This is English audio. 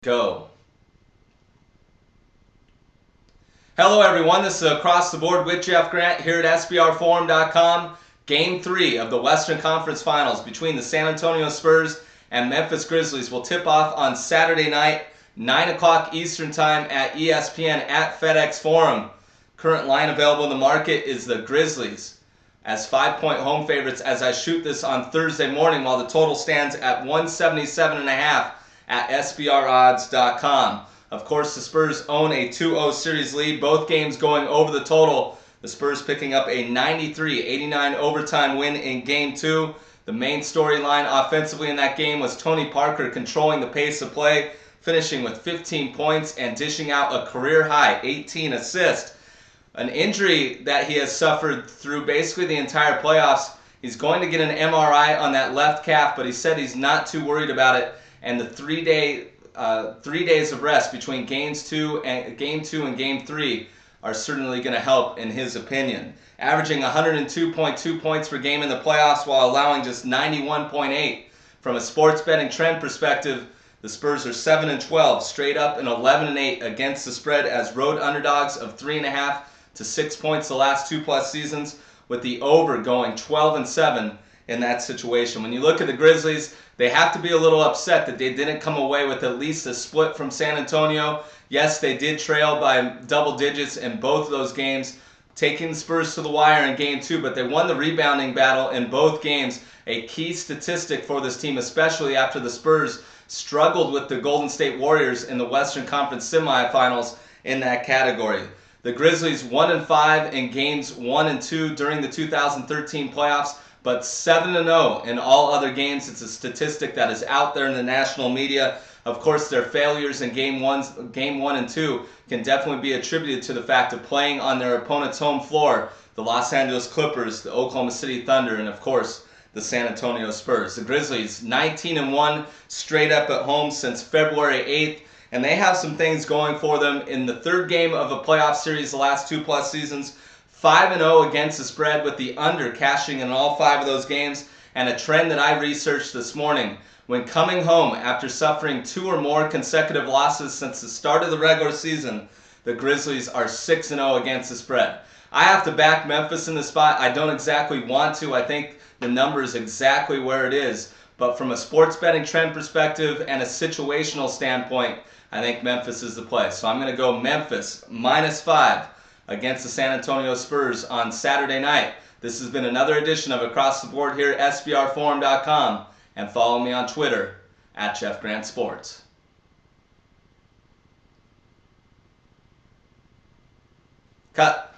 Go. Hello everyone, this is Across the Board with Jeff Grant here at SBRForum.com. Game 3 of the Western Conference Finals between the San Antonio Spurs and Memphis Grizzlies will tip off on Saturday night, 9 o'clock Eastern Time at ESPN at FedEx Forum. Current line available in the market is the Grizzlies as 5-point home favorites as I shoot this on Thursday morning, while the total stands at 177.5 at SBRodds.com. Of course, the Spurs own a 2-0 series lead, both games going over the total. The Spurs picking up a 93-89 overtime win in Game 2. The main storyline offensively in that game was Tony Parker controlling the pace of play, finishing with 15 points and dishing out a career-high 18 assists. An injury that he has suffered through basically the entire playoffs. He's going to get an MRI on that left calf, but he said he's not too worried about it. And the 3 days of rest between Game 2 and Game 3 are certainly going to help, in his opinion. Averaging 102.2 points per game in the playoffs while allowing just 91.8. From a sports betting trend perspective, the Spurs are 7-12 straight up and 11-8 against the spread as road underdogs of 3.5 to 6 points the last 2+ seasons, with the over going 12-7 in that situation. When you look at the Grizzlies, they have to be a little upset that they didn't come away with at least a split from San Antonio. Yes, they did trail by double digits in both of those games, taking the Spurs to the wire in Game 2, but they won the rebounding battle in both games, a key statistic for this team, especially after the Spurs struggled with the Golden State Warriors in the Western Conference semifinals in that category. The Grizzlies 1-5 in Games 1 and 2 during the 2013 playoffs, but 7-0 in all other games. It's a statistic that is out there in the national media. Of course, their failures in Game 1 and 2 can definitely be attributed to the fact of playing on their opponent's home floor, the Los Angeles Clippers, the Oklahoma City Thunder, and of course, the San Antonio Spurs. The Grizzlies 19-1 straight up at home since February 8th. And they have some things going for them in the third game of a playoff series the last 2+ seasons. 5-0 against the spread, with the under cashing in all 5 of those games. And a trend that I researched this morning: when coming home after suffering 2 or more consecutive losses since the start of the regular season, the Grizzlies are 6-0 against the spread. I have to back Memphis in this spot. I don't exactly want to. I think the number is exactly where it is. But from a sports betting trend perspective and a situational standpoint, I think Memphis is the play. So I'm going to go Memphis -5 against the San Antonio Spurs on Saturday night. This has been another edition of Across the Board here at SBRForum.com, and follow me on Twitter at Jeff Grant Sports. Cut.